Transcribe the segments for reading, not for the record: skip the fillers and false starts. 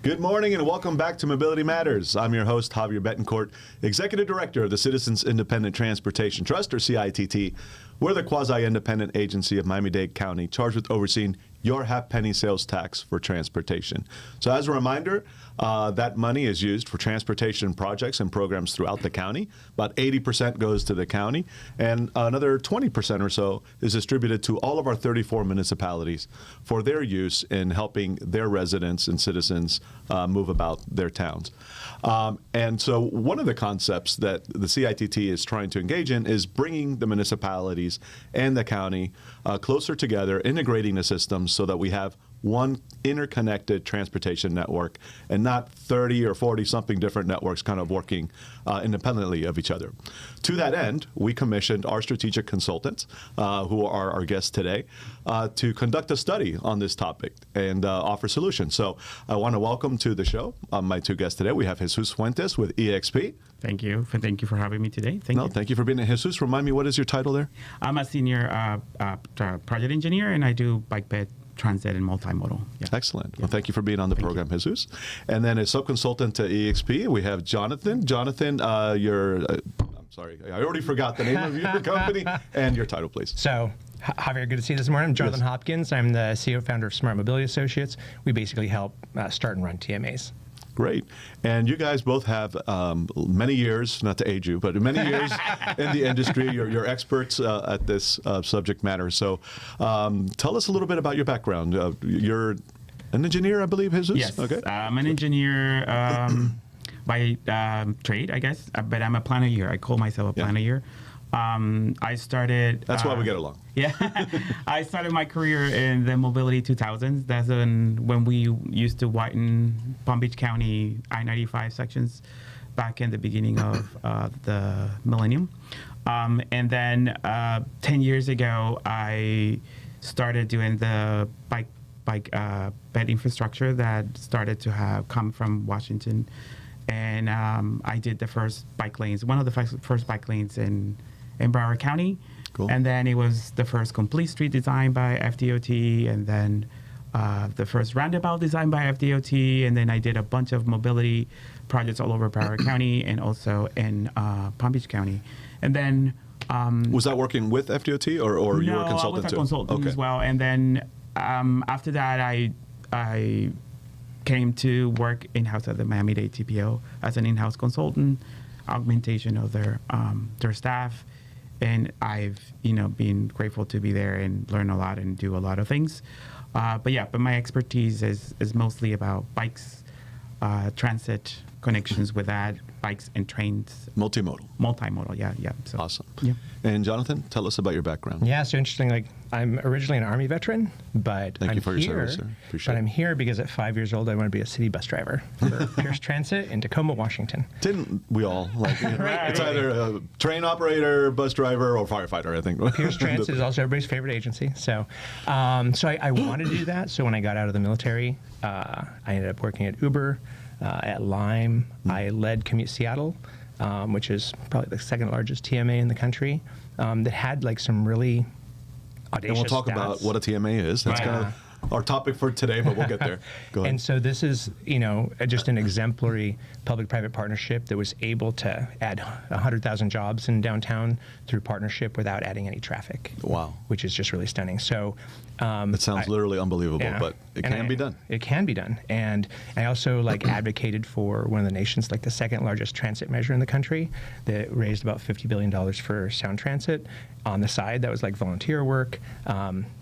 Good morning and welcome back to Mobility Matters. I'm your host, Javier Betancourt, Executive Director of the Citizens Independent Transportation Trust, or CITT. We're the quasi-independent agency of Miami-Dade County charged with overseeing your half-penny sales tax for transportation. So as a reminder, that money is used for transportation projects and programs throughout the county. About 80% goes to the county, and another 20% or so is distributed to all of our 34 municipalities for their use in helping their residents and citizens move about their towns. And so one of the concepts that the CITT is trying to engage in is bringing the municipalities and the county closer together, integrating the systems so that we have one interconnected transportation network and not 30 or 40 something different networks kind of working independently of each other. To that end, we commissioned our strategic consultants, who are our guests today, to conduct a study on this topic and offer solutions. So I want to welcome to the show my two guests today. We have Jesús Fuentes with EXP. Thank you for having me today. Thank you for being here. Jesús, remind me, what is your title there? I'm a senior project engineer, and I do bike bed, transit, and multimodal. Yeah. Excellent. Well, thank you for being on the program, Jesús. And then as sub-consultant to EXP, we have Jonathan. Jonathan, I'm sorry, I already forgot the name of your company and your title, please. So, Javier, good to see you this morning. I'm Jonathan Hopkins. I'm the CEO founder of Smart Mobility Associates. We basically help start and run TMAs. Great. And you guys both have many years, not to age you, but many years in the industry. You're experts at this subject matter. So tell us a little bit about your background. You're an engineer, I believe, Jesús? Yes. Okay. I'm an engineer by trade, I guess, but I'm a planer. I call myself a planer. I started... That's why we get along. Yeah. I started my career in the Mobility 2000s. That's when we used to widen Palm Beach County I-95 sections back in the beginning of the millennium. And then 10 years ago, I started doing the bike bed infrastructure that started to come from Washington. And I did the first bike lanes, one of the first bike lanes in Broward County. Cool. And then it was the first complete street designed by FDOT, and then the first roundabout designed by FDOT, and then I did a bunch of mobility projects all over Broward County and also in Palm Beach County. And then... was that working with FDOT or you were a consultant too? No, I was a consultant as well. And then after that, I came to work in-house at the Miami-Dade TPO as an in-house consultant, augmentation of their staff. And I've, been grateful to be there and learn a lot and do a lot of things. But my expertise is mostly about bikes, transit, connections with that, bikes and trains. Multimodal, yeah. So, awesome. Yeah. And Jonathan, tell us about your background. Yeah, so interesting. I'm originally an Army veteran, but Thank you for your service, sir. Appreciate it. I'm here because at 5 years old, I wanted to be a city bus driver for Pierce Transit in Tacoma, Washington. Didn't we all? Right. It's either a train operator, bus driver, or firefighter, I think. Pierce Transit is also everybody's favorite agency. So I wanted to do that. So when I got out of the military, I ended up working at Uber, at Lime. I led Commute Seattle, which is probably the second largest TMA in the country, that had some really audacious And we'll talk stats. about what a TMA is. That's kind of our topic for today, but we'll get there. Go ahead. And so this is, just an exemplary public-private partnership that was able to add 100,000 jobs in downtown through partnership without adding any traffic. Wow. Which is just really stunning. So it sounds literally unbelievable, but it can be done. It can be done. And I also advocated for one of the nation's, the second largest transit measure in the country that raised about $50 billion for sound transit. On the side, that was volunteer work.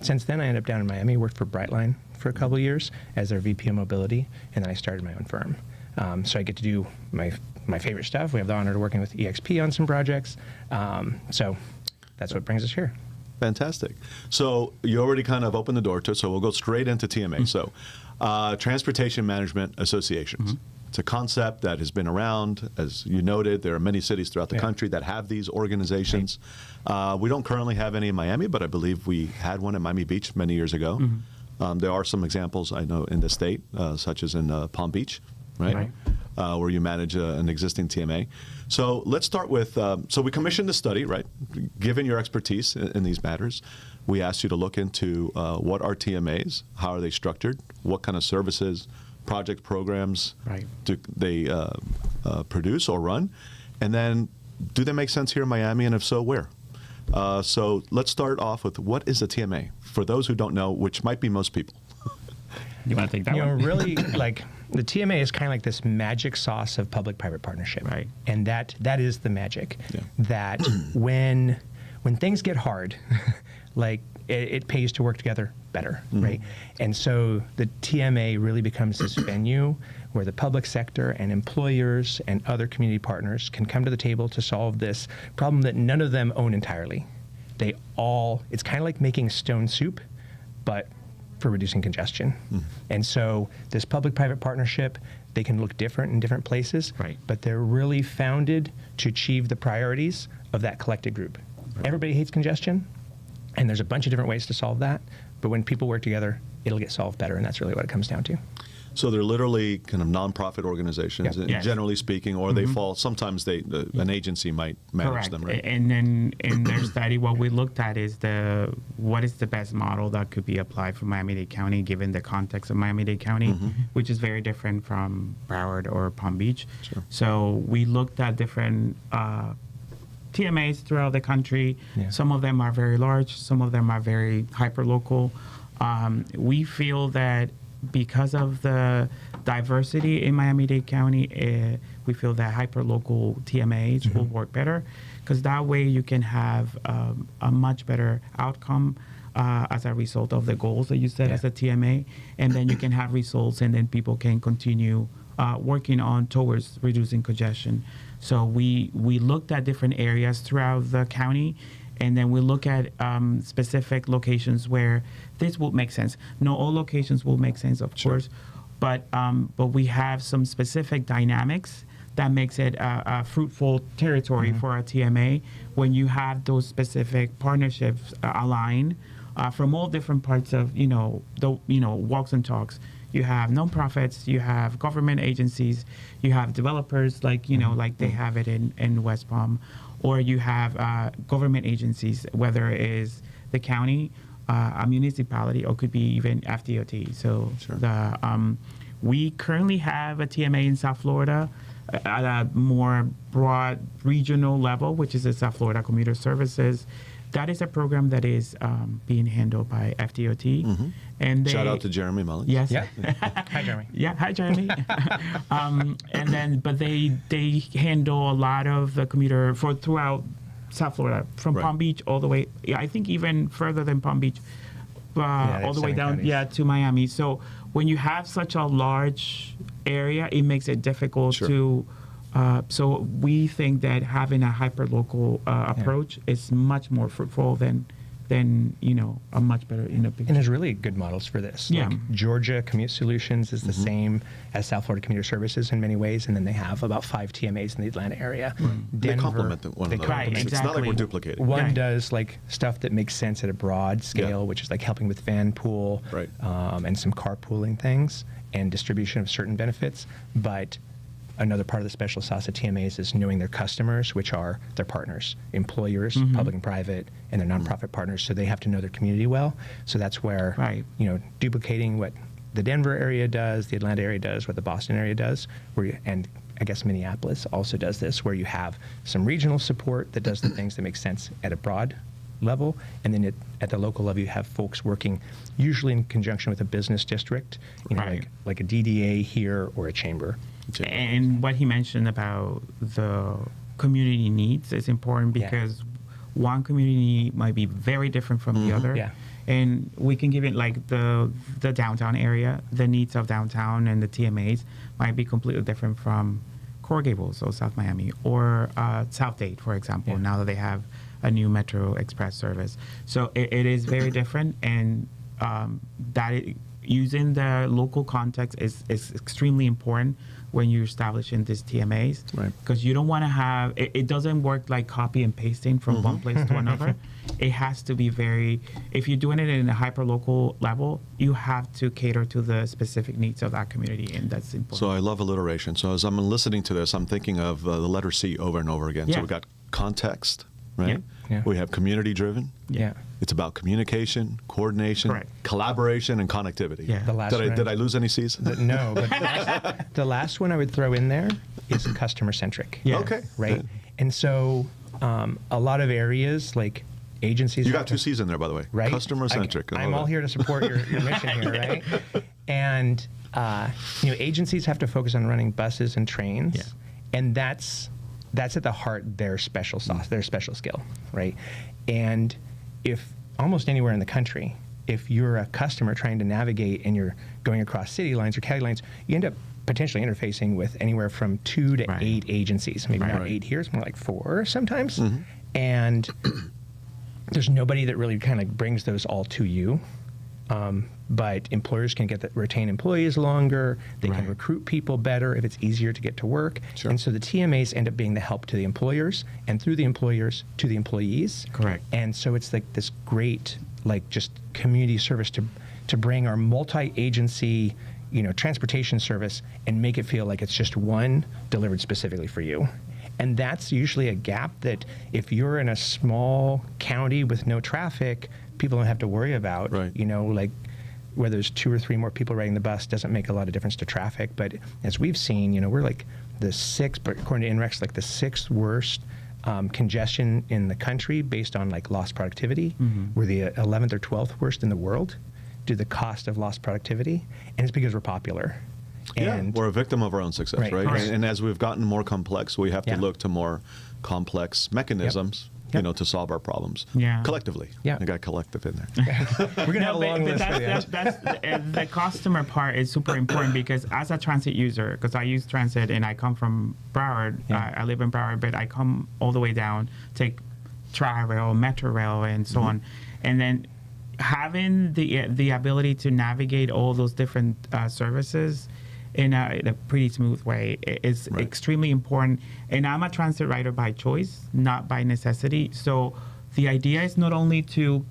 Since then, I ended up down in Miami, worked for Brightline for a couple of years as their VP of mobility, and then I started my own firm. So I get to do my favorite stuff. We have the honor of working with EXP on some projects. So that's what brings us here. Fantastic. So you already kind of opened the door to it, so we'll go straight into TMA. So Transportation Management Associations. It's a concept that has been around. As you noted, there are many cities throughout the country that have these organizations. We don't currently have any in Miami, but I believe we had one in Miami Beach many years ago. There are some examples I know in the state, such as in Palm Beach, right? Where you manage an existing TMA. So let's start with, so we commissioned the study, right? Given your expertise in these matters, we asked you to look into what are TMAs, how are they structured, what kind of services, project programs Right. do they produce or run? And then, do they make sense here in Miami? And if so, where? So let's start off with, what is a TMA? For those who don't know, which might be most people. You want to take that You know, one? really, like the TMA is kind of like this magic sauce of public-private partnership, Right. And that is the magic. Yeah. That when things get hard, like it pays to work together better, right? And so the TMA really becomes this venue where the public sector and employers and other community partners can come to the table to solve this problem that none of them own entirely. It's kind of like making stone soup, but for reducing congestion. And so this public-private partnership, they can look different in different places, Right. but they're really founded to achieve the priorities of that collected group. Everybody hates congestion, and there's a bunch of different ways to solve that, but when people work together, it'll get solved better, and that's really what it comes down to. So they're literally kind of nonprofit organizations, Yeah. and Yes. generally speaking, or they fall. Sometimes an agency might manage Correct. them, right? And then in their study, what we looked at is what is the best model that could be applied for Miami-Dade County, given the context of Miami-Dade County, which is very different from Broward or Palm Beach. Sure. So we looked at different TMAs throughout the country. Yeah. Some of them are very large. Some of them are very hyper-local. We feel that because of the diversity in Miami-Dade County, we feel that hyper-local TMAs will work better, because that way you can have a much better outcome as a result of the goals that you set as a TMA, and then you can have results, and then people can continue working on towards reducing congestion. So we looked at different areas throughout the county, and then we look at specific locations where this will make sense. No, all locations will make sense, of course, but we have some specific dynamics that makes it a fruitful territory for a TMA when you have those specific partnerships aligned from all different parts of walks and talks. You have nonprofits, you have government agencies, you have developers like they have it in West Palm, or you have government agencies, whether it is the county, a municipality, or could be even FDOT. So we currently have a TMA in South Florida at a more broad regional level, which is the South Florida Commuter Services. That is a program that is being handled by FDOT. And Shout out to Jeremy Mullins. Yes. Yeah. Hi, Jeremy. Yeah, hi Jeremy. But they handle a lot of the commuter throughout South Florida, from Right. Palm Beach all the way. I think even further than Palm Beach, all the way 7 down, counties. to Miami. So when you have such a large area, it makes it difficult Sure. to. So we think that having a hyper-local approach is much more fruitful than a much better And picture. there's really good models for this. Yeah. Like Georgia Commute Solutions is the same as South Florida Commuter Services in many ways, and then they have about 5 TMAs in the Atlanta area. They complement one they another. complement. It's not like Exactly. we're duplicating. One Right. does like stuff that makes sense at a broad scale, which is like helping with van pool, Right. and some carpooling things and distribution of certain benefits. But another part of the special sauce of TMAs is knowing their customers, which are their partners, employers, public and private, and their nonprofit partners. So they have to know their community well. So that's where, Right. duplicating what the Denver area does, the Atlanta area does, what the Boston area does, and I guess Minneapolis also does this, where you have some regional support that does the things that make sense at a broad level, and then at the local level you have folks working usually in conjunction with a business district, Right. like a DDA here or a chamber. And what he mentioned about the community needs is important, Yeah. because one community might be very different from the other. Yeah. And we can give it like the downtown area, the needs of downtown and the TMAs might be completely different from Coral Gables or South Miami or South Dade, for example, Yeah. now that they have a new Metro Express service. So it is very different, and using the local context is extremely important when you're establishing these TMAs, Right. because you don't want to have it doesn't work like copy and pasting from one place to another. It has to be if you're doing it in a hyper local level, you have to cater to the specific needs of that community, and that's important. So I love alliteration. So as I'm listening to this, I'm thinking of the letter C over and over again. So Yeah. we got context, right? Yeah. We have community-driven. Yeah. It's about communication, coordination, Correct. collaboration, and connectivity. Yeah. The last Did I lose any C's? No, but the last one I would throw in there is customer-centric. Yeah. Okay. Right? And so a lot of areas like agencies... You have got to- 2 C's in there, by the way. Right? Customer-centric. I I'm love all it. here to support your mission here, right? And agencies have to focus on running buses and trains, Yeah. and that's at the heart their special sauce, their special skill, right? And if almost anywhere in the country, if you're a customer trying to navigate and you're going across city lines or county lines, you end up potentially interfacing with anywhere from 2 to Right. 8 agencies. Maybe not Right. 8 here, it's more like 4 sometimes. Mm-hmm. And there's nobody that really kind of brings those all to you. But employers can retain employees longer. They can Right. recruit people better if it's easier to get to work. Sure. And so the TMAs end up being the help to the employers, and through the employers to the employees. Correct. And so it's like this great, like just community service to bring our multi-agency, transportation service and make it feel like it's just one delivered specifically for you. And that's usually a gap that if you're in a small county with no traffic, people don't have to worry about. Right. Like where there's 2 or 3 more people riding the bus doesn't make a lot of difference to traffic. But as we've seen, we're like the 6th, but according to INREX, like the 6th worst congestion in the country based on like lost productivity. We're the 11th or 12th worst in the world due to the cost of lost productivity. And it's because we're popular. And we're a victim of our own success, Right. right? Correct. And as we've gotten more complex, we have to Yeah. look to more complex mechanisms, Yep. to solve our problems Yeah. collectively. Yeah. I got collective in there. we're going to have a long list for you. That's the customer part is super important because as a transit user, because I use transit and I come from Broward, Yeah. I live in Broward, but I come all the way down, take Tri-Rail, Metro Rail, and so on, and then having the ability to navigate all those different services in a pretty smooth way is Right. extremely important. And I'm a transit rider by choice, not by necessity. So the idea is not only to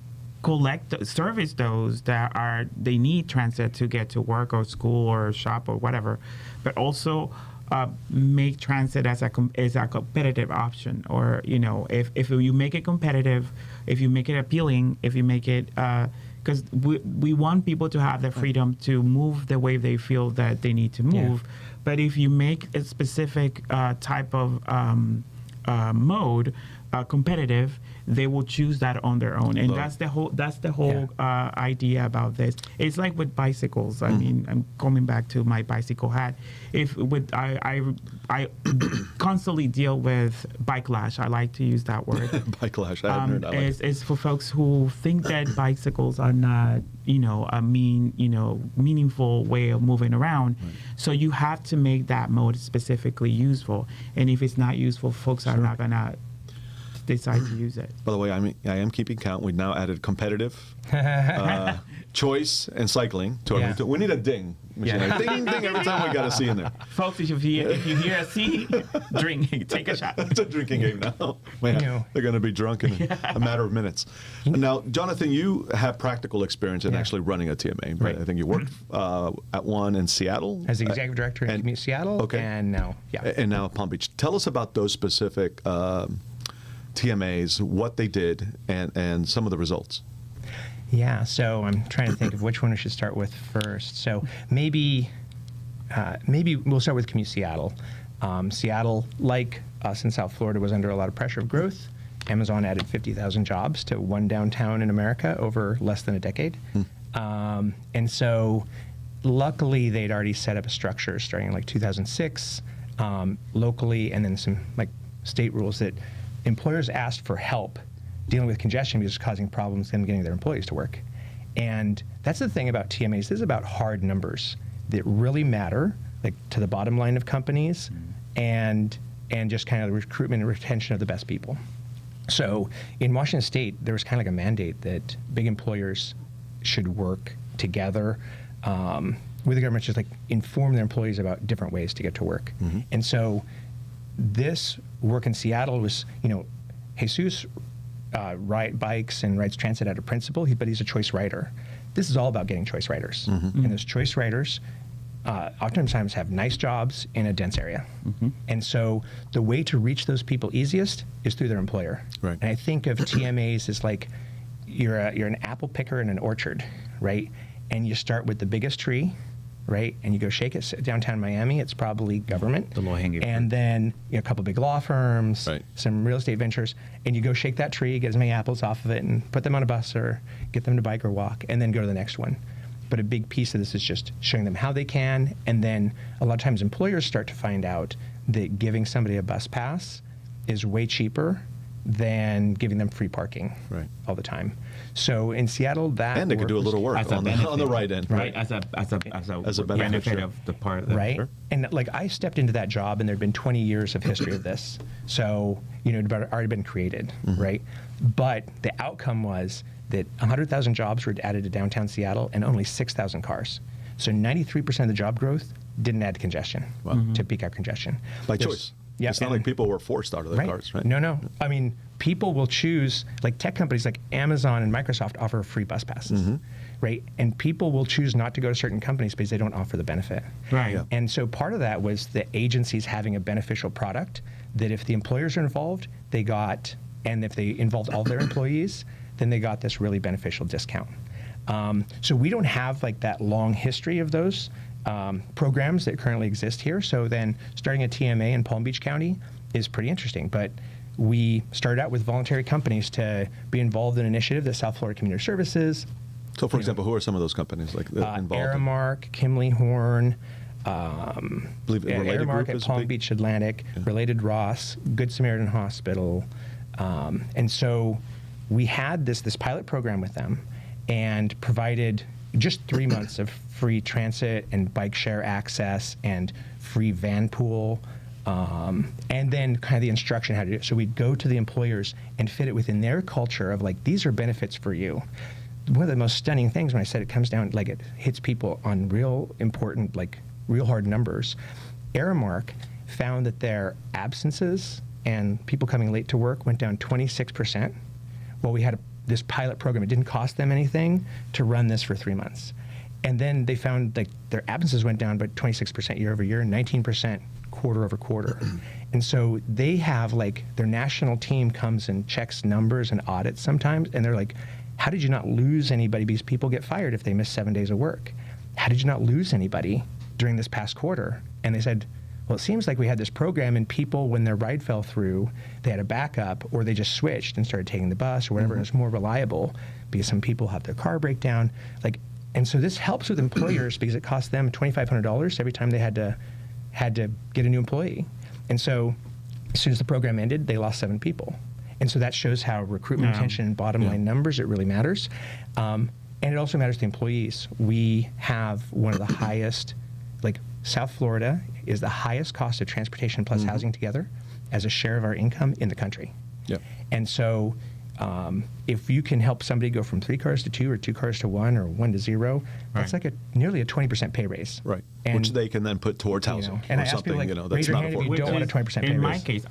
service those that they need transit to get to work or school or shop or whatever, but also make transit as a competitive option. Or if you make it competitive, if you make it appealing, if you make it because we want people to have the freedom to move the way they feel that they need to move. Yeah. But if you make a specific type of mode competitive, they will choose that on their own, and Love. that's the whole idea about this. It's like with bicycles. I mean, I'm coming back to my bicycle hat. I constantly deal with bikelash. I like to use that word. Bikelash, I haven't heard that. It's for folks who think that bicycles are not, a meaningful way of moving around. Right. So you have to make that mode specifically useful. And if it's not useful, folks are not gonna decide to use it. By the way, I am keeping count. We've now added competitive, choice, and cycling. Yeah. We need a ding. Machine. Yeah. Like, ding, ding, every time we got a C in there. Folks, if you hear a C, drink, take a shot. It's a drinking game now. Man, they're going to be drunk in a matter of minutes. Now, Jonathan, you have practical experience in Yeah. actually running a TMA. Right. I think you worked at one in Seattle. As the executive director in Commute Seattle, okay. and now, And now Palm Beach. Tell us about those specific TMAs, what they did, and some of the results. Yeah, so I'm trying to think of which one we should start with first. So maybe we'll start with Commute Seattle. Seattle, like us in South Florida, was under a lot of pressure of growth. Amazon added 50,000 jobs to one downtown in America over less than a decade. And so luckily they'd already set up a structure starting in like 2006 locally, and then some like state rules that employers asked for help dealing with congestion because it's causing problems them getting their employees to work. And that's the thing about TMAs. This is about hard numbers that really matter, like to the bottom line of companies, and just kind of the recruitment and retention of the best people. So in Washington State, there was kind of like a mandate that big employers should work together with the government, just like inform their employees about different ways to get to work. And so this work in Seattle was, Jesus ride bikes and rides transit out of principle, but he's a choice rider. This is all about getting choice riders. And those choice riders oftentimes have nice jobs in a dense area. And so the way to reach those people easiest is through their employer. Right. And I think of TMAs as like you're an apple picker in an orchard, right? And you start with the biggest tree, right? And you go shake it. Downtown Miami, it's probably government. The low-hanging fruit. And then a couple big law firms, Right. some real estate ventures, and you go shake that tree, get as many apples off of it, and put them on a bus or get them to bike or walk, and then go to the next one. But a big piece of this is just showing them how they can, and then a lot of times employers start to find out that giving somebody a bus pass is way cheaper than giving them free parking Right. all the time. So in Seattle, that And they could do a works. little work As a on benefit, the right end. right? As a benefit, benefit sure. of the part of the Right. Sure. And like I stepped into that job and there'd been 20 years of history of this. So, it had already been created, right? But the outcome was that 100,000 jobs were added to downtown Seattle and only 6,000 cars. So 93% of the job growth didn't add to congestion, to peak hour congestion. By There's- choice. Yeah. It's not and- like people were forced out of their cars, right? No. I mean, people will choose, like tech companies like Amazon and Microsoft offer free bus passes, right? And people will choose not to go to certain companies because they don't offer the benefit. Right. Yeah. And so part of that was the agencies having a beneficial product that if the employers are involved, they got, and if they involved all their employees, then they got this really beneficial discount. So we don't have like that long history of those programs that currently exist here. So then starting a TMA in Palm Beach County is pretty interesting. But we started out with voluntary companies to be involved in an initiative that South Florida Community Services, So, for example, who are some of those companies like that involved? Aramark, Kimley Horn, believe Related Aramark Group at is a Palm big- Beach Atlantic, Related Ross, Good Samaritan Hospital. And so we had this pilot program with them and provided just 3 months of free transit and bike share access and free van pool. And then kind of the instruction how to do it. So we'd go to the employers and fit it within their culture of like, these are benefits for you. One of the most stunning things when I said it comes down, like it hits people on real important, like real hard numbers. Aramark found that their absences and people coming late to work went down 26%. Well, we had this pilot program. It didn't cost them anything to run this for 3 months. And then they found like their absences went down by 26% year over year, 19% quarter over quarter. And so they have like their national team comes and checks numbers and audits sometimes. And they're like, how did you not lose anybody? Because people get fired if they miss 7 days of work. How did you not lose anybody during this past quarter? And they said, well, it seems like we had this program and people, when their ride fell through, they had a backup or they just switched and started taking the bus or whatever. And it's more reliable because some people have their car break down. Like, and so this helps with employers because it cost them $2,500 every time they had to get a new employee. And so as soon as the program ended, they lost 7 people. And so that shows how recruitment retention and bottom line numbers, it really matters. And it also matters to employees. We have one of the highest, like South Florida is the highest cost of transportation plus housing together as a share of our income in the country. Yep. And so if you can help somebody go from 3 cars to 2 or 2 cars to 1 or 1 to 0, that's like nearly a 20% pay raise. Right. And, Which they can then put towards housing and or I ask something, people, like, that's raise your not hand if you affordable. don't want a 20% pay in my raise. case,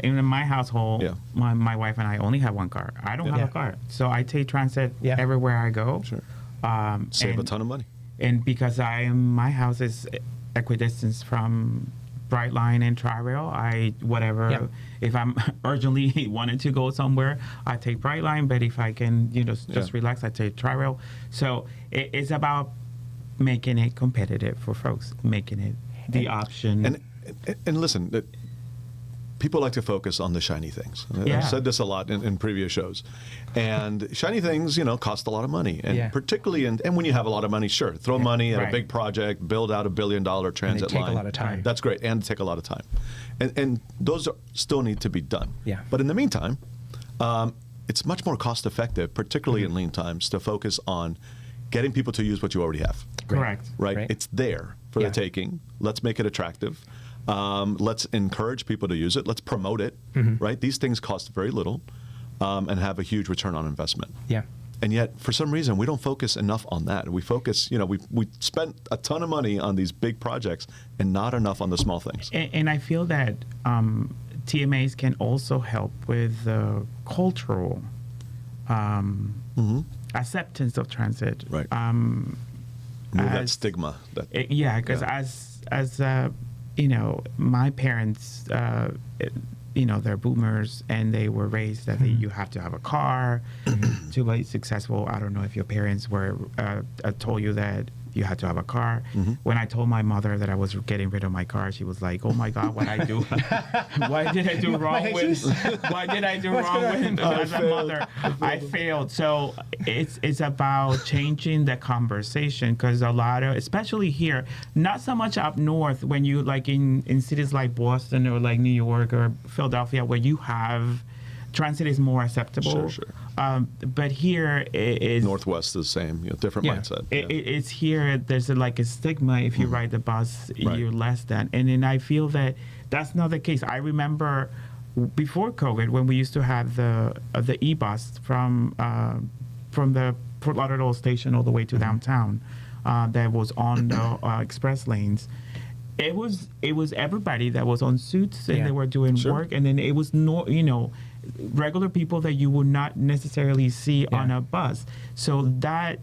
in my household, Yeah. my wife and I only have 1 car. I don't have a car, so I take transit everywhere I go. Sure. and Save a ton of money. And because my house is equidistant from Brightline and Tri-Rail, if I'm urgently wanting to go somewhere, I take Brightline, but if I can, just relax, I take Tri-Rail. So it's about making it competitive for folks, making it the option. And listen, people like to focus on the shiny things. I've said this a lot in previous shows. And shiny things, cost a lot of money. And particularly, and when you have a lot of money, sure, throw money at a big project, build out $1 billion transit line. Take a lot of time. That's great, and take a lot of time. And those still need to be done. Yeah. But in the meantime, it's much more cost effective, particularly in lean times, to focus on getting people to use what you already have. Correct. Right? It's there for the taking. Let's make it attractive. Let's encourage people to use it. Let's promote it. Right? These things cost very little and have a huge return on investment. Yeah. And yet, for some reason, we don't focus enough on that. We focus, we spent a ton of money on these big projects and not enough on the small things. And I feel that TMAs can also help with the cultural acceptance of transit. Right. Move that stigma. Because as my parents, they're boomers, and they were raised that you have to have a car to be successful. I don't know if your parents were told you that you had to have a car. When I told my mother that I was getting rid of my car, she was like, "Oh my God, what I do? What did I do wrong with? What did I do wrong with as a mother? I failed." So it's about changing the conversation, because a lot of, especially here, not so much up north, when you like in cities like Boston or like New York or Philadelphia, where you have transit is more acceptable. Sure. But here it's Northwest is the same, different mindset. It's here. There's a stigma. If you ride the bus, you're less than. And then I feel that that's not the case. I remember before COVID, when we used to have the e-bus from the Fort Lauderdale station all the way to downtown, that was on the express lanes. It was everybody that was on suits and they were doing work, and then it was regular people that you would not necessarily see on a bus. So that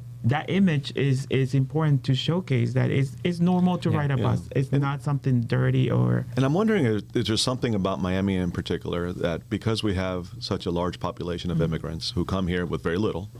image is important to showcase that it's normal to ride a bus. It's not something dirty or. And I'm wondering, is there something about Miami in particular that, because we have such a large population of immigrants who come here with very little,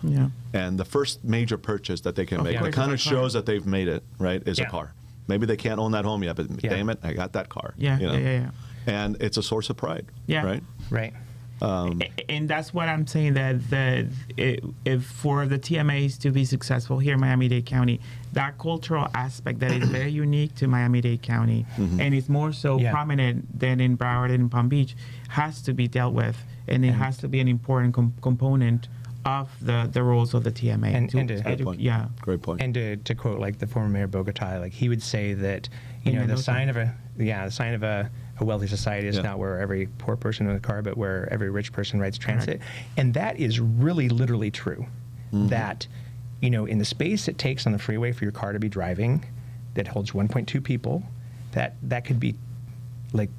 and the first major purchase that they can make, that kind of shows that they've made it, right, is a car. Maybe they can't own that home yet, but damn it, I got that car. Yeah. And it's a source of pride. Yeah. Right. And that's what I'm saying, that if for the TMAs to be successful here in Miami-Dade County, that cultural aspect that is very unique to Miami-Dade County, and it's more so prominent than in Broward and Palm Beach, has to be dealt with, and it has to be an important component of the roles of the TMA. Great point. And to quote like the former mayor of Bogota, like he would say that the sign of a wealthy society is not where every poor person owns a car, but where every rich person rides transit. And that is really literally true. That in the space it takes on the freeway for your car to be driving, that holds 1.2 people, that could be like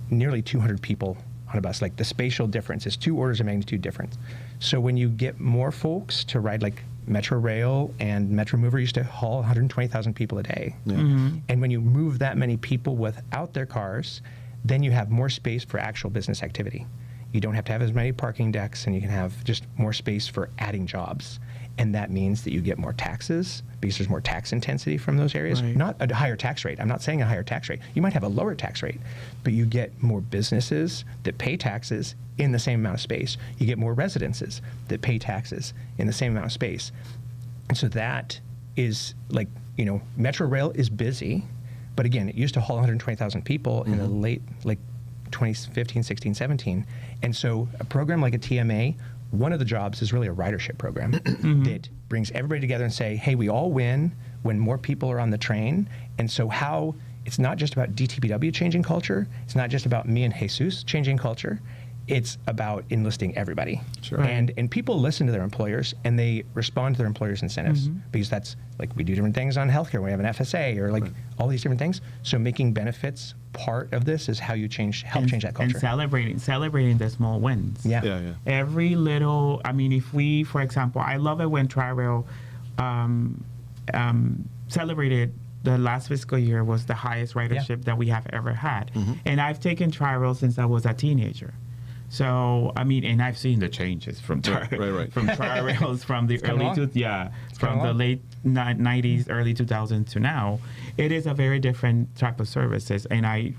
nearly 200 people on a bus. Like the spatial difference is 2 orders of magnitude difference. So when you get more folks to ride, like Metro Rail and Metro Mover used to haul 120,000 people a day. And when you move that many people without their cars, then you have more space for actual business activity. You don't have to have as many parking decks, and you can have just more space for adding jobs. And that means that you get more taxes, because there's more tax intensity from those areas. Not a higher tax rate. I'm not saying a higher tax rate. You might have a lower tax rate, but you get more businesses that pay taxes in the same amount of space. You get more residences that pay taxes in the same amount of space. And so that is like, Metro Rail is busy, but again, it used to haul 120,000 people in the late, 2015, 16, 17. And so a program like a TMA, one of the jobs is really a ridership program that brings everybody together and say, hey, we all win when more people are on the train. And so it's not just about DTPW changing culture. It's not just about me and Jesus changing culture. It's about enlisting everybody. And people listen to their employers, and they respond to their employers' incentives, because that's like, we do different things on healthcare. We have an FSA or all these different things. So making benefits part of this is how you help change that culture. And celebrating the small wins. Every little, if we, for example, I love it when Tri-Rail celebrated the last fiscal year was the highest ridership that we have ever had. And I've taken Tri-Rail since I was a teenager. So, and I've seen the changes from from Tri-Rails from the the late 90s, early 2000s to now. It is a very different type of services, and I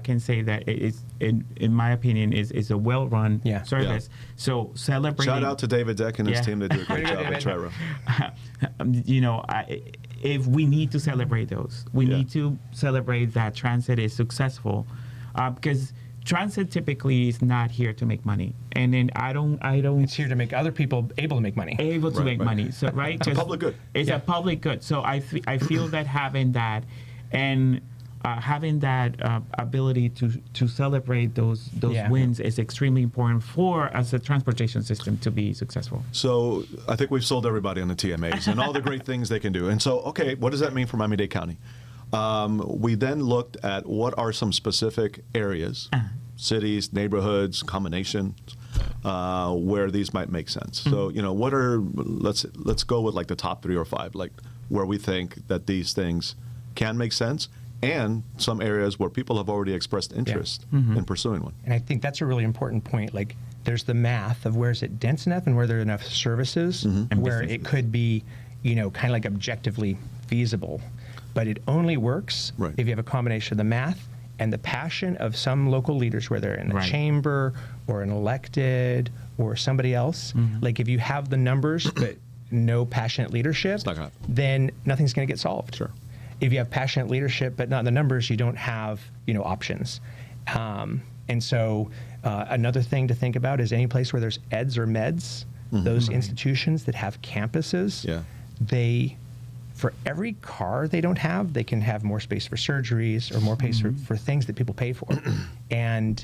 can say that it is, in my opinion, is a well-run service. So celebrating. Shout out to David Deck and his team. They do a great job at Tri-Rail. If we need to celebrate those, we need to celebrate that transit is successful, because transit typically is not here to make money, and then I don't. It's here to make other people able to make money. Able to make money. So it's a public good. It's a public good. So I feel that having that, and having that ability to celebrate those wins is extremely important for as a transportation system to be successful. So I think we've sold everybody on the TMAs and all the great things they can do. And so, okay, what does that mean for Miami-Dade County? We then looked at what are some specific areas, cities, neighborhoods, combinations, where these might make sense. So, what are, let's go with like the top 3 or 5. Like, where we think that these things can make sense, and some areas where people have already expressed interest in pursuing one. And I think that's a really important point. Like, there's the math of where is it dense enough and where there are enough services where it could be, kind of like objectively feasible. But it only works if you have a combination of the math and the passion of some local leaders, whether in the chamber or an elected or somebody else. Like, if you have the numbers but no passionate leadership, then nothing's going to get solved. Sure. If you have passionate leadership but not the numbers, you don't have options. And so another thing to think about is any place where there's eds or meds, those institutions that have campuses, they, for every car they don't have, they can have more space for surgeries or more space for things that people pay for. And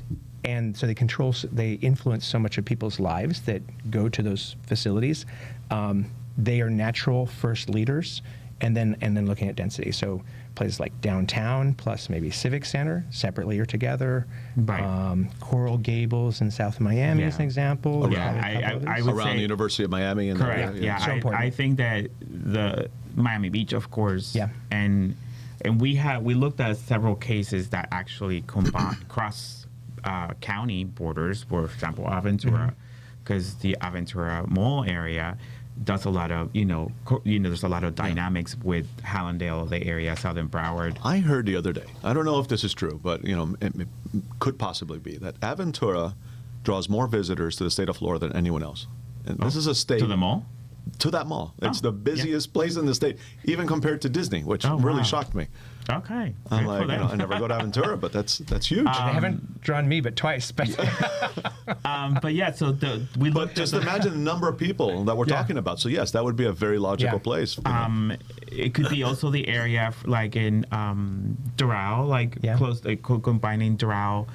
so they influence so much of people's lives that go to those facilities. They are natural first leaders. And then looking at density. So places like downtown plus maybe Civic Center, separately or together. Coral Gables in South Miami is an example. I would around say, the University of Miami. And correct. So important. I think that the Miami Beach, of course. And we looked at several cases that actually cross county borders. For example, Aventura, because the Aventura Mall area does a lot of, there's a lot of dynamics with Hallandale, the area, Southern Broward. I heard the other day, I don't know if this is true, but, it could possibly be, that Aventura draws more visitors to the state of Florida than anyone else. And this is a state. To the mall? To that mall. It's the busiest place in the state, even compared to Disney, which really shocked me. Okay. I'm like, I never go to Aventura, but that's huge. They haven't drawn me but twice. But yeah, so we looked. But just imagine the number of people that we're talking about. So yes, that would be a very logical place. It could be also the area like in Doral, close, combining Doral,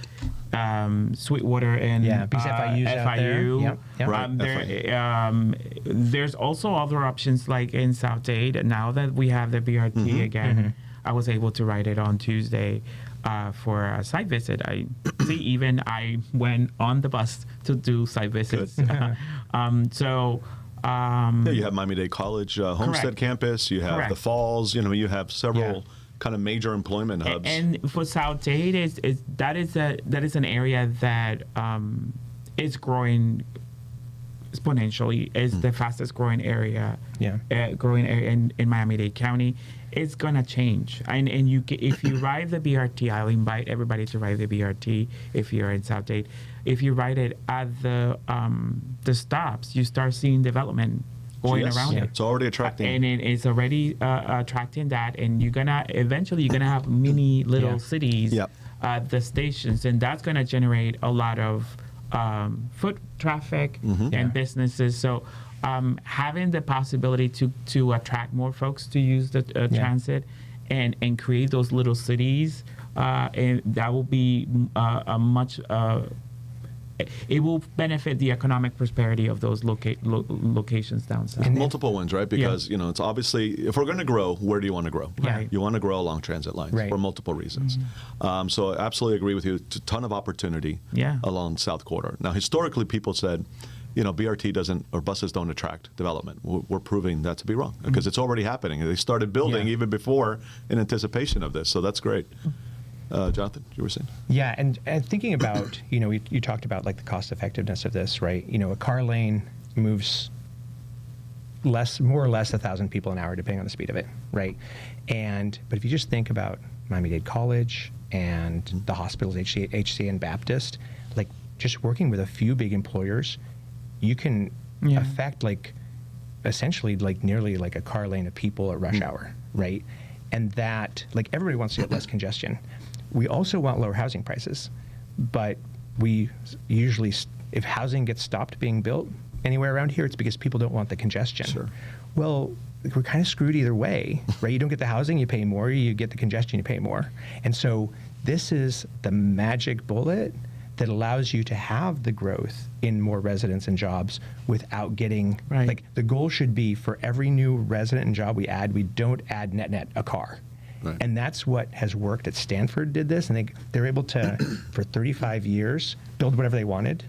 Sweetwater, and because FIU's out there. There's also other options like in South Dade. Now that we have the BRT again, I was able to ride it on Tuesday for a site visit. I went on the bus to do site visits. You have Miami-Dade College Homestead campus. You have the Falls. You have several kind of major employment hubs. And for South Dade, that is an area that is growing exponentially. It's the fastest growing area. In Miami-Dade County. It's gonna change, and if you ride the BRT, I'll invite everybody to ride the BRT. If you're in South Dade, if you ride it at the stops, you start seeing development going around it. It's already attracting, and it's already attracting that, and you're gonna have mini little cities at the stations, and that's gonna generate a lot of foot traffic and businesses. So. Having the possibility to attract more folks to use the transit and create those little cities, and that will be it will benefit the economic prosperity of those locations down south. And multiple ones, right? Because it's obviously, if we're going to grow, where do you want to grow? You want to grow along transit lines for multiple reasons. So I absolutely agree with you. It's a ton of opportunity along South Corridor. Now, historically, people said, BRT doesn't, or buses don't attract development. We're proving that to be wrong because it's already happening. They started building even before in anticipation of this. So that's great. Jonathan, you were saying? Yeah, and thinking about, you talked about like the cost effectiveness of this, right? A car lane moves more or less 1,000 people an hour depending on the speed of it, right? But if you just think about Miami-Dade College and the hospitals, HCA and Baptist, like just working with a few big employers, you can affect essentially nearly a car lane of people at rush hour, right? And that, everybody wants to get less congestion. We also want lower housing prices, but we usually, if housing gets stopped being built anywhere around here, it's because people don't want the congestion. Sure. Well, we're kind of screwed either way, right? You don't get the housing, you pay more. You get the congestion, you pay more. And so this is the magic bullet that allows you to have the growth in more residents and jobs without getting, the goal should be for every new resident and job we add, we don't add net a car. Right. And that's what has worked at Stanford did this, and they're able to, for 35 years, build whatever they wanted,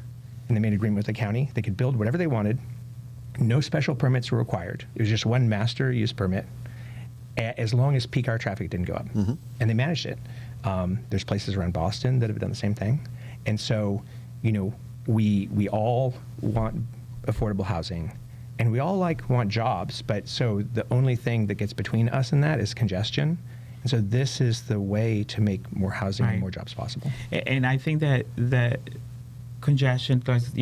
and they made an agreement with the county. They could build whatever they wanted. No special permits were required. It was just one master use permit. as long as peak hour traffic didn't go up. And they managed it. There's places around Boston that have done the same thing. And so, we all want affordable housing, and we all want jobs, but so the only thing that gets between us and that is congestion. And so this is the way to make more housing and more jobs possible. And I think that congestion, because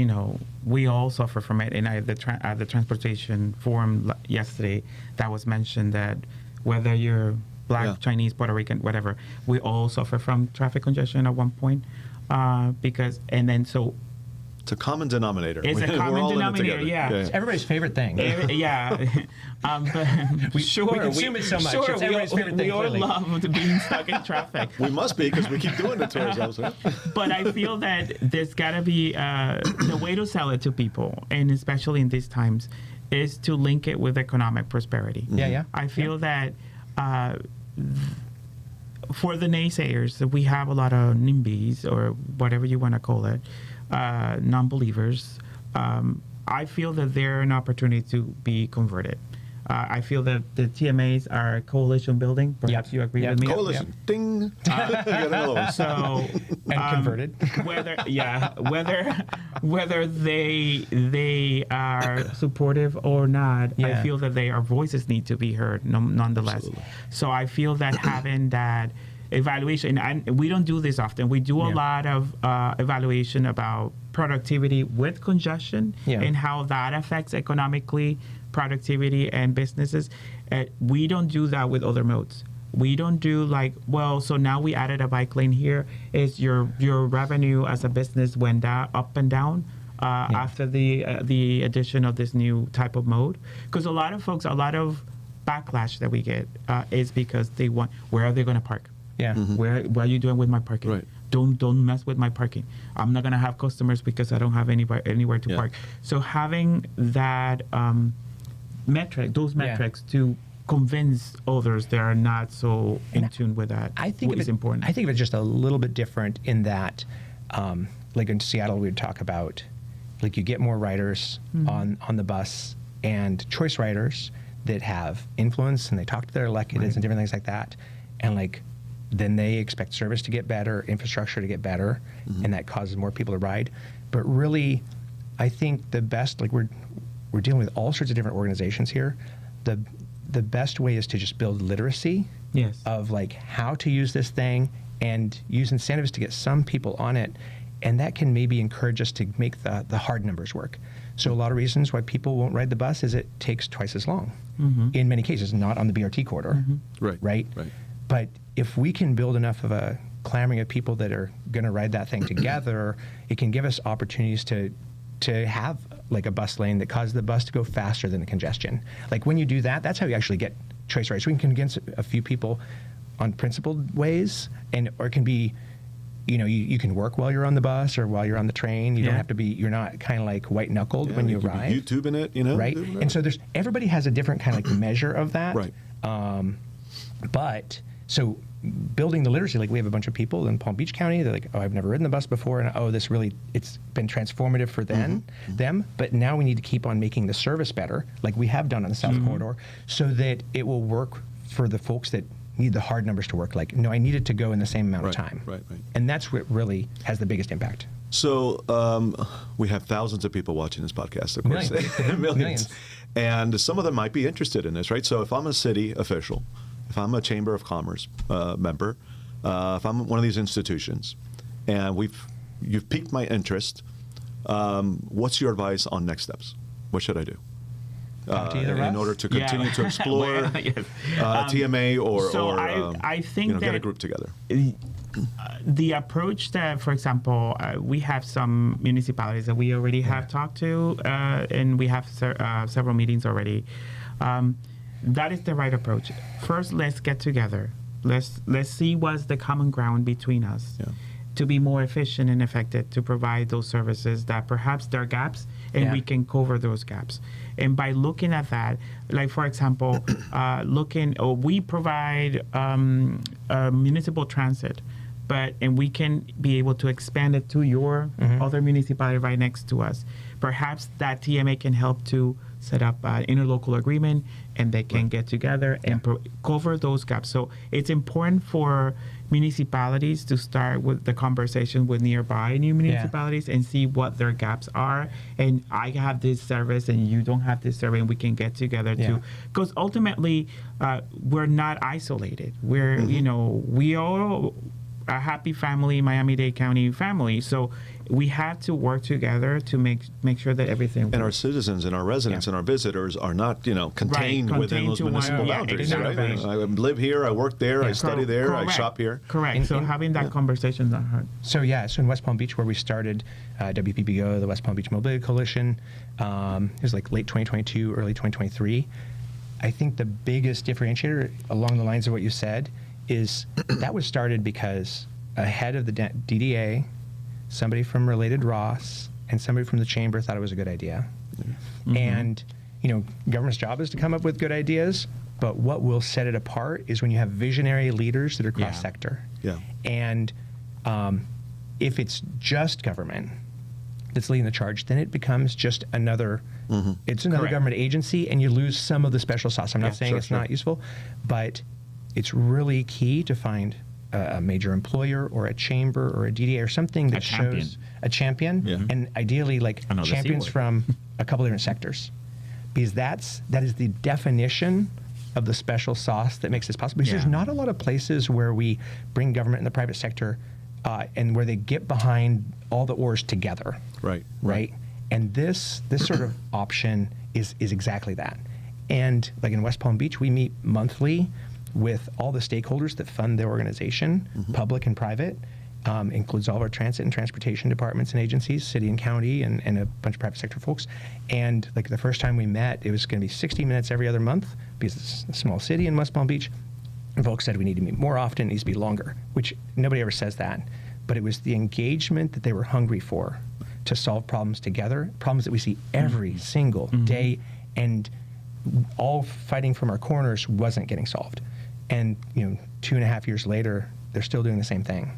we all suffer from it. And at the transportation forum yesterday, that was mentioned that whether you're Black, Chinese, Puerto Rican, whatever, we all suffer from traffic congestion at one point. It's a common denominator. It's a common denominator, yeah. It's everybody's favorite thing. But we consume it so much. Sure, it's everybody's favorite thing. We all love being stuck in traffic. We must be, because we keep doing it to ourselves. Right? But I feel that there's got to be the way to sell it to people, and especially in these times, is to link it with economic prosperity. Yeah. I feel that for the naysayers, we have a lot of NIMBYs, or whatever you want to call it, non-believers. I feel that they're an opportunity to be converted. I feel that the TMAs are coalition building. Perhaps you agree with me. Coalition. Ding. So converted. Whether they are supportive or not, I feel that their voices need to be heard nonetheless. Absolutely. So I feel that having that evaluation, and we don't do this often. We do a lot of evaluation about productivity with congestion and how that affects economically productivity and businesses. We don't do that with other modes. We don't do so now we added a bike lane here. Is your revenue as a business went up and down after the addition of this new type of mode? Because a lot of backlash that we get is because they want, where are they going to park? Yeah. What are you doing with my parking? Right. Don't mess with my parking. I'm not gonna have customers because I don't have anywhere to park. So having that metrics to convince others that are not so in tune with that is important. I think of it just a little bit different in that, like in Seattle, we would talk about, you get more riders on the bus, and choice riders that have influence and they talk to their electeds and different things like that, and then they expect service to get better, infrastructure to get better, and that causes more people to ride. But really, I think the best, we're dealing with all sorts of different organizations here. The best way is to just build literacy of how to use this thing and use incentives to get some people on it. And that can maybe encourage us to make the hard numbers work. So a lot of reasons why people won't ride the bus is it takes twice as long. In many cases, not on the BRT corridor. Right? But if we can build enough of a clamoring of people that are going to ride that thing together, it can give us opportunities to have a bus lane that causes the bus to go faster than the congestion. When you do that, that's how you actually get choice rights. We can convince a few people on principled ways, or it can be, you can work while you're on the bus or while you're on the train. You don't have to be, you're not kind of white knuckled when you ride. YouTubing it, Right. And so everybody has a different kind of measure of that. Right. But so building the literacy, we have a bunch of people in Palm Beach County. They're like, oh, I've never ridden the bus before, and it's been transformative for them. But now we need to keep on making the service better, like we have done on the South Corridor, so that it will work for the folks that need the hard numbers to work. No, I need it to go in the same amount of time. Right. And that's what really has the biggest impact. So we have thousands of people watching this podcast, of course. Millions. And some of them might be interested in this, right? So if I'm a city official, if I'm a Chamber of Commerce member, if I'm one of these institutions, and you've piqued my interest, what's your advice on next steps? What should I do? In order to continue to explore TMA I think get a group together. The approach that, for example, we have some municipalities that we already have talked to, and we have several meetings already. That is the right approach. First, let's get together. Let's see what's the common ground between us to be more efficient and effective to provide those services that perhaps there are gaps, and we can cover those gaps. And by looking at that, for example, we provide municipal transit, and we can be able to expand it to your other municipality right next to us. perhaps that TMA can help to set up an interlocal agreement, and they can get together and cover those gaps. So it's important for municipalities to start with the conversation with nearby new municipalities and see what their gaps are. And I have this service and you don't have this service, and we can get together too. Because ultimately, we're not isolated. We're, we all a happy family, Miami-Dade County family. So we have to work together to make sure that everything works. And our citizens and our residents and our visitors are not, contained within those to one- municipal yeah, boundaries, exactly. right? I live here, I work there, I study there, I shop here. Correct. So having that conversation is not hard. So in West Palm Beach, where we started WPBGO, the West Palm Beach Mobility Coalition, it was like late 2022, early 2023. I think the biggest differentiator along the lines of what you said is that was started because a head of the DDA, somebody from Related Ross, and somebody from the chamber thought it was a good idea. And, government's job is to come up with good ideas, but what will set it apart is when you have visionary leaders that are cross-sector. Yeah. And if it's just government that's leading the charge, then it becomes just another, it's another government agency, and you lose some of the special sauce. I'm not saying it's not useful, but it's really key to find a major employer or a chamber or a DDA or something that shows a champion, and ideally champions from a couple different sectors, because that is the definition of the special sauce that makes this possible. Because there's not a lot of places where we bring government and the private sector and where they get behind all the oars together. Right. And this sort of option is exactly that. And like in West Palm Beach, we meet monthly with all the stakeholders that fund the organization, public and private, includes all of our transit and transportation departments and agencies, city and county, and a bunch of private sector folks. And like the first time we met, it was going to be 60 minutes every other month because it's a small city in West Palm Beach. And folks said we need to meet more often, it needs to be longer, which nobody ever says that. But it was the engagement that they were hungry for to solve problems together, problems that we see every single day, and all fighting from our corners wasn't getting solved. And 2.5 years later, they're still doing the same thing.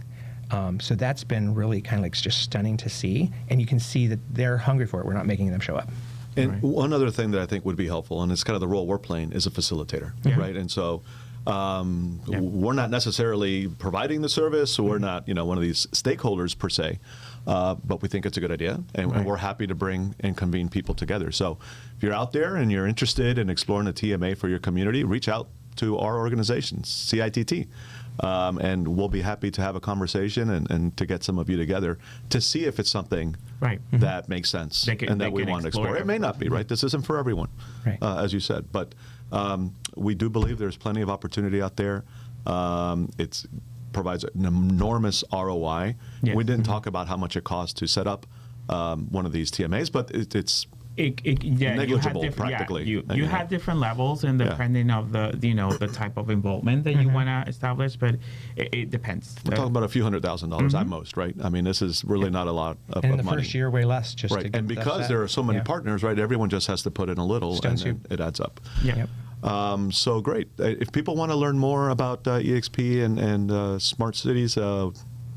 So that's been really kind of like just stunning to see. And you can see that they're hungry for it. We're not making them show up. And one other thing that I think would be helpful, and it's kind of the role we're playing, is a facilitator, right? And so we're not necessarily providing the service, or we're not, one of these stakeholders per se, but we think it's a good idea, and we're happy to bring and convene people together. So if you're out there and you're interested in exploring a TMA for your community, reach out to our organization, CITT, and we'll be happy to have a conversation and to get some of you together to see if it's something that makes sense and that we want to explore. It may not be, right? This isn't for everyone, as you said, but we do believe there's plenty of opportunity out there. It provides an enormous ROI. We didn't talk about how much it costs to set up one of these TMAs, but it's negligible practically. You have different levels, and depending of the type of involvement that you want to establish, but it depends. We're talking about a few $100,000 at most, right? I mean, this is really not a lot of money. And in the first year, way less. Just to get and because there are so many partners, right? Everyone just has to put in a little, and it adds up. So great. If people want to learn more about EXP and smart cities.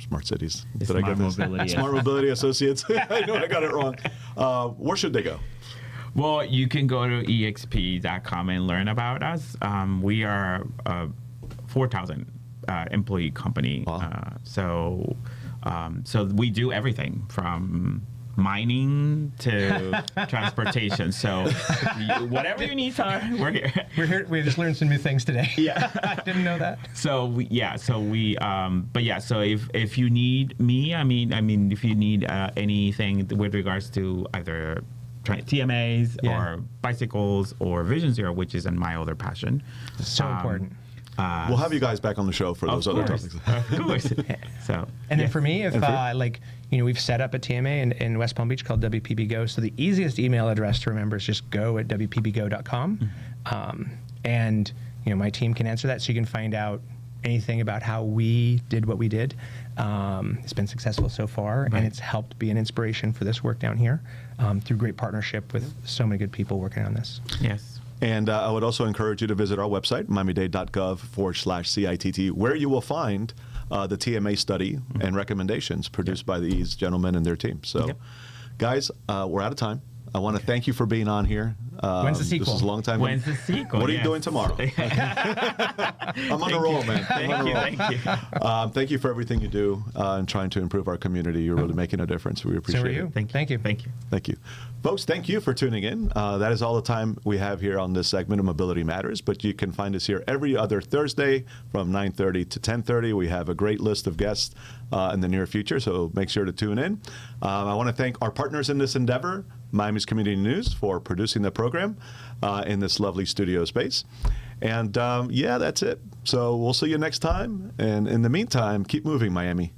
Smart Cities. Did I get this? Smart Mobility Associates. I know I got it wrong. Where should they go? Well, you can go to exp.com and learn about us. We are a 4,000 employee company. Wow. So we do everything from mining to transportation. So whatever you need, we're here. We're here. We just learned some new things today. I didn't know that. So if you need me, I mean, if you need anything with regards to either TMAs or bicycles or Vision Zero, which is my other passion. So important. We'll have you guys back on the show for those other topics. Of course. Then for me, if we've set up a TMA in West Palm Beach called WPBGO. So the easiest email address to remember is just go@wpbgo.com. And my team can answer that, so you can find out anything about how we did what we did. It's been successful so far, and it's helped be an inspiration for this work down here through great partnership with so many good people working on this. Yes. And I would also encourage you to visit our website, miamidade.gov/CITT, where you will find the TMA study and recommendations produced by these gentlemen and their team. So Guys, we're out of time. I want to thank you for being on here. When's the sequel? This is a long time. When's the sequel? What are you Yes. doing tomorrow? I'm on a roll, man. Thank you. Thank you for everything you do in trying to improve our community. You're really making a difference. We appreciate So are you. it. Thank you. Thank you. Folks, thank you for tuning in. That is all the time we have here on this segment of Mobility Matters, but you can find us here every other Thursday from 9:30 to 10:30. We have a great list of guests in the near future, so make sure to tune in. I want to thank our partners in this endeavor, Miami's Community News, for producing the program in this lovely studio space. And yeah, that's it. So we'll see you next time. And in the meantime, keep moving, Miami.